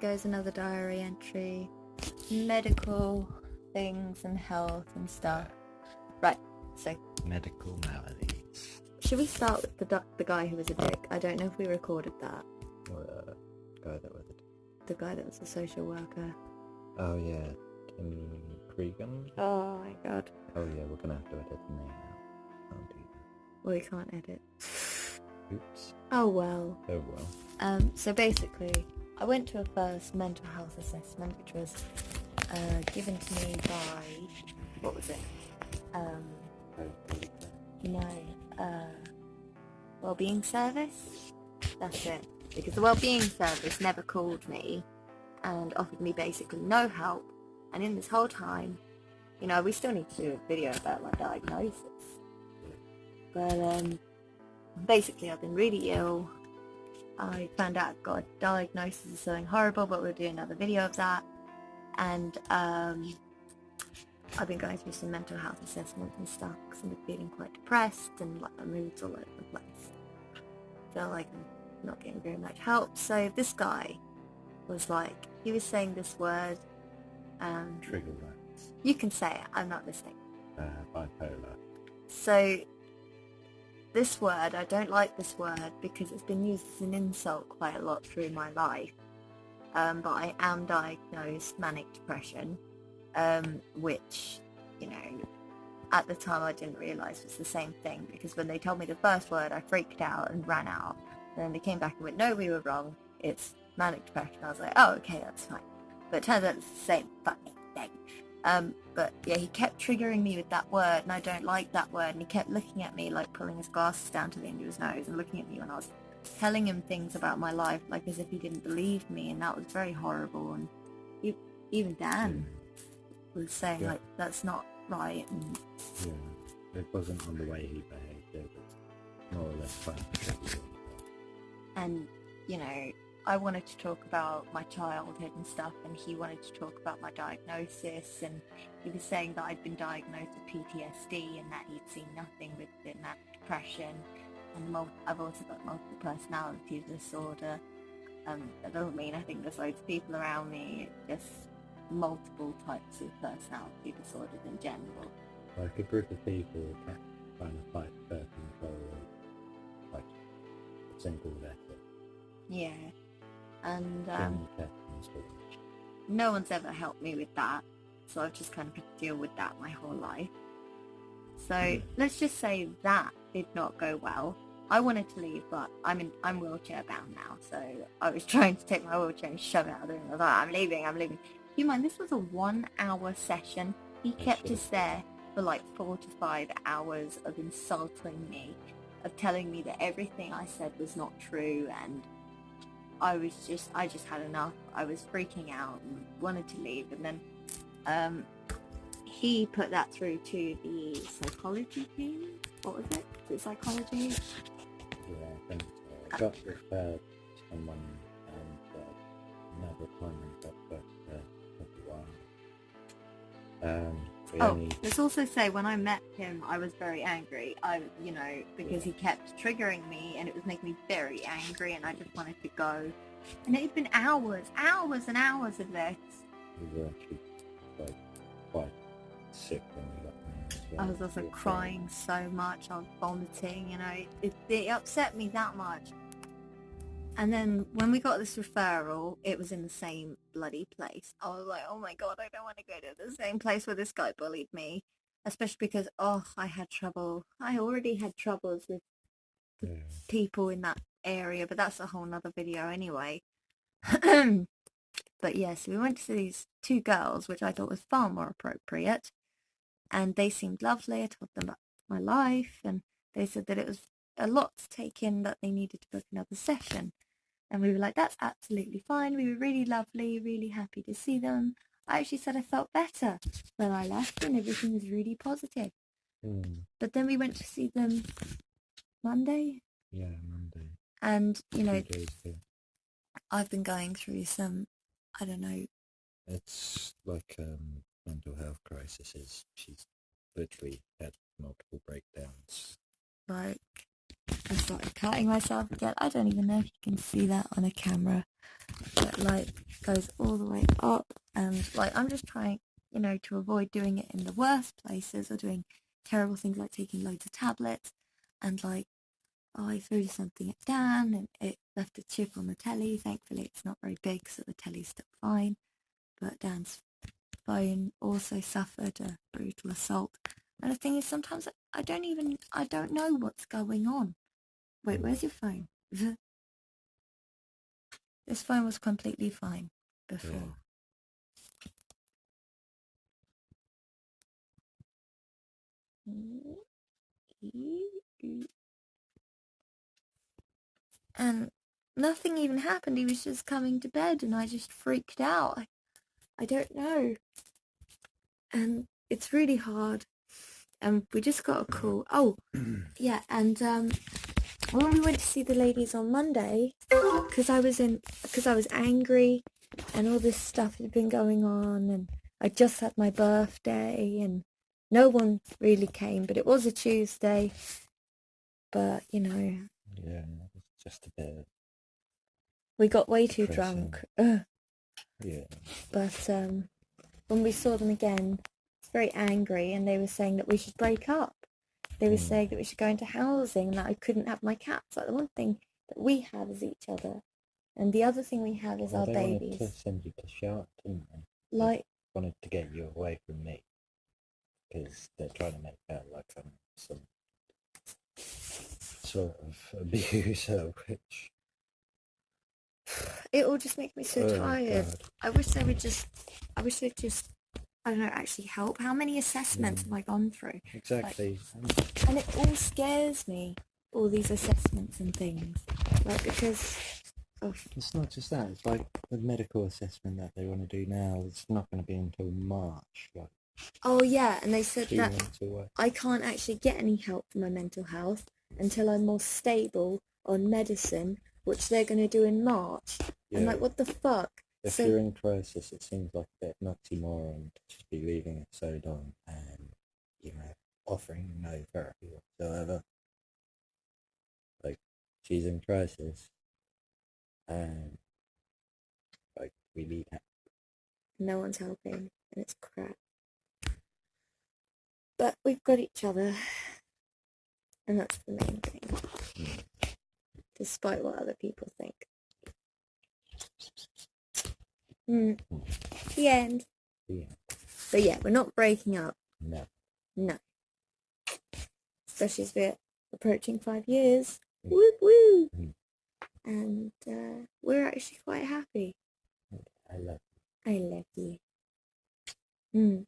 goes another diary entry. Medical things and health and stuff. Right, so Medical maladies. should we start with the guy who was a dick? I don't know if we recorded that. Guy that was The guy that was a social worker. Oh yeah, Tim Cregan. Oh my god. Oh yeah, we're gonna have to edit the name out. Can't do that. Well, we can't edit. Oops. Oh well. Oh well. So basically, I went to a first mental health assessment, which was given to me by, what was it? Wellbeing service? That's it. Because the wellbeing service never called me and offered me basically no help. And in this whole time, you know, we still need to do a video about my diagnosis. But basically I've been really ill. I found out I got a diagnosis of something horrible, but we'll do another video of that. And I've been going through some mental health assessments and stuff because I've been feeling quite depressed and like my mood's all over the place. I feel like I'm not getting very much help. So this guy was like, he was saying this word. Trigger words. You can say it, I'm not listening. Bipolar. So this word, I don't like this word because it's been used as an insult quite a lot through my life. But I am diagnosed manic depression, which, you know, at the time I didn't realise was the same thing, because when they told me the first word I freaked out and ran out, and then they came back and went, no, we were wrong, it's manic depression. I was like, oh, okay, that's fine. But it turns out it's the same fucking thing. But yeah, he kept triggering me with that word, and I don't like that word, and he kept looking at me, like pulling his glasses down to the end of his nose and looking at me when I was telling him things about my life, like as if he didn't believe me, and that was very horrible. And even Dan was saying, like, that's not right. And yeah, it wasn't on the way he behaved, it was more or less trying to trigger you. And, you know, I wanted to talk about my childhood and stuff, and he wanted to talk about my diagnosis, and he was saying that I'd been diagnosed with PTSD and that he'd seen nothing with the manic depression, and I've also got multiple personality disorder. That doesn't mean I think there's loads of people around me, just multiple types of personality disorders in general. Like a group of people trying to fight for control of, like, a single letter. Yeah. And no one's ever helped me with that, so I've just kind of had to deal with that my whole life. So let's just say that did not go well. I wanted to leave, but I'm wheelchair bound now, so I was trying to take my wheelchair and shove it out of the room. I was like, I'm leaving. You mind, this was a 1 hour session. He kept us there for like 4 to 5 hours of insulting me, of telling me that everything I said was not true, and I just had enough. I was freaking out and wanted to leave. And then he put that through to the psychology team. What was it? The psychology? Yeah, I think so. I got referred to someone, and another appointment got booked for a while. Let's also say when I met him, I was very angry. Because he kept triggering me, and it was making me very angry, and I just wanted to go. And it had been hours and hours of this. We were actually quite sick when we got there as well. I was also crying so much. I was vomiting, you know. It upset me that much. And then when we got this referral, it was in the same bloody place. I was like, oh my god, I don't want to go to the same place where this guy bullied me. Especially because, I had trouble. I already had troubles with people in that area, but that's a whole nother video anyway. But yes, we went to these 2 girls, which I thought was far more appropriate. And they seemed lovely. I told them about my life, and they said that it was a lot to take in, that they needed to book another session. And we were like, that's absolutely fine. We were really lovely, really happy to see them. I actually said I felt better when I left, and everything was really positive. But then we went to see them Monday. Yeah, Monday. And, you know, 2 days ago. I've been going through some, I don't know. It's like mental health crises. She's literally had multiple breakdowns. Like, I started cutting myself again. I don't even know if you can see that on a camera, but like goes all the way up, and like I'm just trying, to avoid doing it in the worst places or doing terrible things like taking loads of tablets, and like, oh, I threw something at Dan and it left a chip on the telly. Thankfully it's not very big, so the telly's still fine, but Dan's phone also suffered a brutal assault. And the thing is, sometimes I don't know what's going on. Wait, where's your phone? This phone was completely fine before. And nothing even happened. He was just coming to bed and I just freaked out. I don't know. And it's really hard. And we just got a call. Oh, yeah. And when we went to see the ladies on Monday, because I was angry and all this stuff had been going on, and I just had my birthday and no one really came, but it was a Tuesday. But, Yeah, it was just a bit. We got way too depressing. drunk. Yeah. But when we saw them again, I was very angry, and they were saying that we should break up. They were saying that we should go into housing, and that I couldn't have my cats. Like, the one thing that we have is each other, and the other thing we have is our babies. They wanted to send you to shark, didn't they? Like, they wanted to get you away from me, because they're trying to make out like I'm some sort of abuser, which... It all just makes me so tired. God. I wish they'd just, I don't know, actually help. How many assessments have I gone through? Exactly. Like, and it all scares me, all these assessments and things. Like, because of... It's not just that, it's like the medical assessment that they want to do now, it's not going to be until March. Like, oh yeah, and they said 2 that months away. I can't actually get any help for my mental health until I'm more stable on medicine, which they're going to do in March. Yeah. I'm like, what the fuck? If you're in crisis, it seems like a bit of an oxymoron to just be leaving it so long and, offering no therapy whatsoever. Like, she's in crisis and, like, we need help. No one's helping, and it's crap. But we've got each other, and that's the main thing. Despite what other people think. The end. Yeah. But yeah, we're not breaking up. No. Especially as we're approaching 5 years. Woo woo! And we're actually quite happy. I love you. I love you.